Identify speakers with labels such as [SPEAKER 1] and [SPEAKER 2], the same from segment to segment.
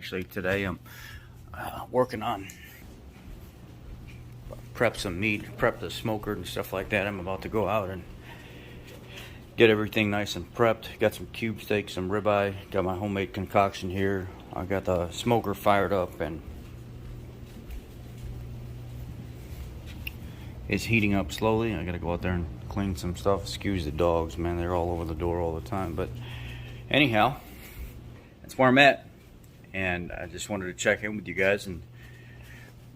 [SPEAKER 1] Actually, today I'm working on prep some meat, prep the smoker and stuff like that. I'm about to go out and get everything nice and prepped. Got some cube steak, some ribeye, got my homemade concoction here. I got the smoker fired up and it's heating up slowly. I gotta go out there and clean some stuff. Excuse the dogs, man, they're all over the door all the time. But anyhow, that's where I'm at. And I just wanted to check in with you guys and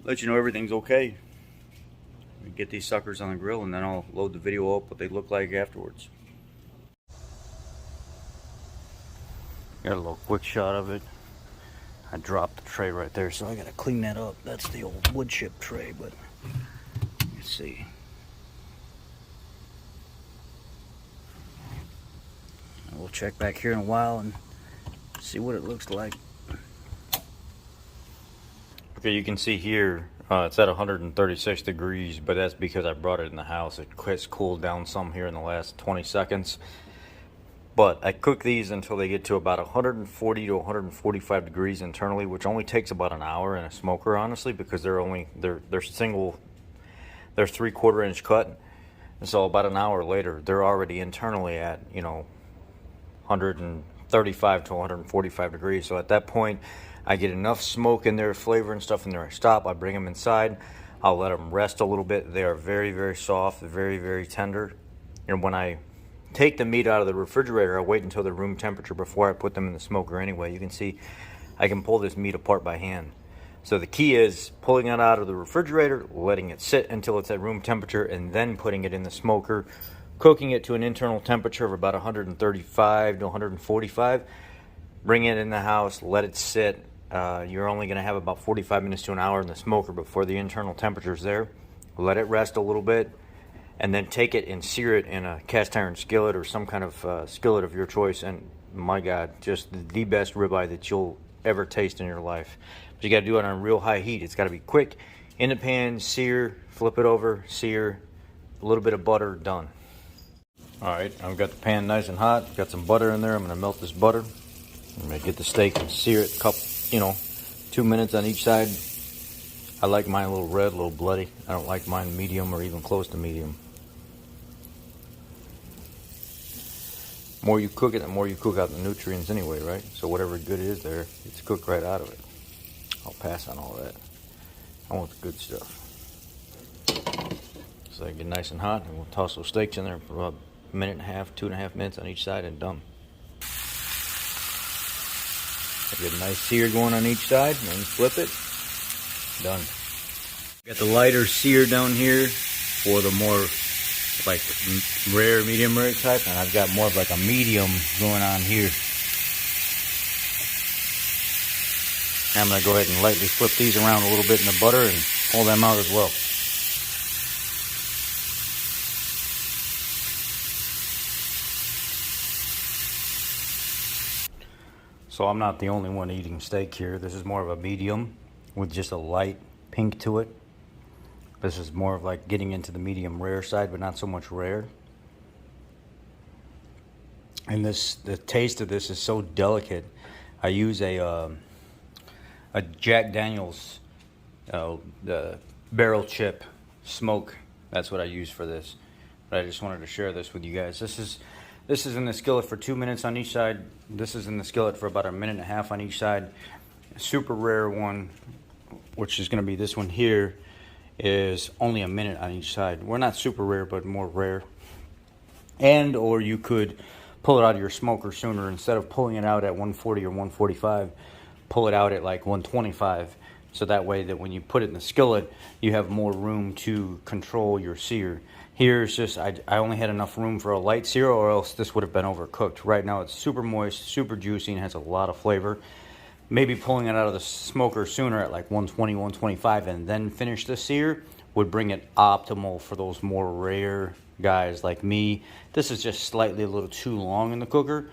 [SPEAKER 1] let you know everything's okay. We get these suckers on the grill and then I'll load the video up what they look like afterwards. Got a little quick shot of it. I dropped the tray right there, so I gotta clean that up. That's the old wood chip tray, but let's see. We'll check back here in a while and see what it looks like. Okay, you can see here it's at 136 degrees, but that's because I brought it in the house. It's cooled down some here in the last 20 seconds. But I cook these until they get to about 140 to 145 degrees internally, which only takes about an hour in a smoker, honestly, because they're 3/4 inch cut. And so about an hour later, they're already internally at, 135 to 145 degrees. So at that point, I get enough smoke in there, flavor and stuff in there. I stop, I bring them inside. I'll let them rest a little bit. They are very, very soft, very, very tender. And when I take the meat out of the refrigerator, I wait until they're room temperature before I put them in the smoker anyway. You can see I can pull this meat apart by hand. So the key is pulling it out of the refrigerator, letting it sit until it's at room temperature, and then putting it in the smoker, cooking it to an internal temperature of about 135 to 145. Bring it in the house, let it sit. You're only going to have about 45 minutes to an hour in the smoker before the internal temperature is there. Let it rest a little bit, and then take it and sear it in a cast iron skillet or some kind of skillet of your choice. And my God, just the best ribeye that you'll ever taste in your life. But you got to do it on real high heat. It's got to be quick. In the pan, sear, flip it over, sear, a little bit of butter, done. All right, I've got the pan nice and hot. Got some butter in there. I'm going to melt this butter. I'm going to get the steak and sear it, 2 minutes on each side. I like mine a little red, a little bloody. I don't like mine medium or even close to medium. The more you cook it, the more you cook out the nutrients anyway, right? So whatever good is there, it's cooked right out of it. I'll pass on all that. I want the good stuff. So I get nice and hot, and we'll toss those steaks in there for about a minute and a half, 2.5 minutes on each side, and done. I get a nice sear going on each side, and then flip it. Done. Got the lighter sear down here for the more like rare, medium rare type, and I've got more of like a medium going on here. I'm going to go ahead and lightly flip these around a little bit in the butter and pull them out as well. So I'm not the only one eating steak here. This is more of a medium with just a light pink to it. This is more of like getting into the medium rare side, but not so much rare. And the taste of this is so delicate. I use a Jack Daniel's the barrel chip smoke. That's what I use for this. But I just wanted to share this with you guys. This is in the skillet for 2 minutes on each side. This is in the skillet for about 1.5 minutes on each side. A super rare one, which is going to be this one here, is only 1 minute on each side. We're not super rare, but more rare. And or you could pull it out of your smoker sooner. Instead of pulling it out at 140 or 145, pull it out at like 125. So that way that when you put it in the skillet, you have more room to control your sear. Here it's just, I only had enough room for a light sear, or else this would have been overcooked. Right now it's super moist, super juicy, and has a lot of flavor. Maybe pulling it out of the smoker sooner at like 120, 125, and then finish the sear would bring it optimal for those more rare guys like me. This is just slightly a little too long in the cooker.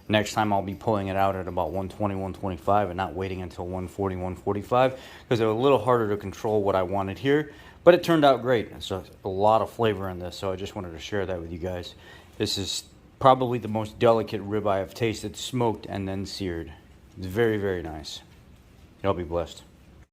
[SPEAKER 1] Next time I'll be pulling it out at about 120, 125 and not waiting until 140, 145 because they're a little harder to control what I wanted here. But it turned out great. So a lot of flavor in this, so I just wanted to share that with you guys. This is probably the most delicate ribeye I've tasted, smoked and then seared. It's very, very nice. Y'all be blessed.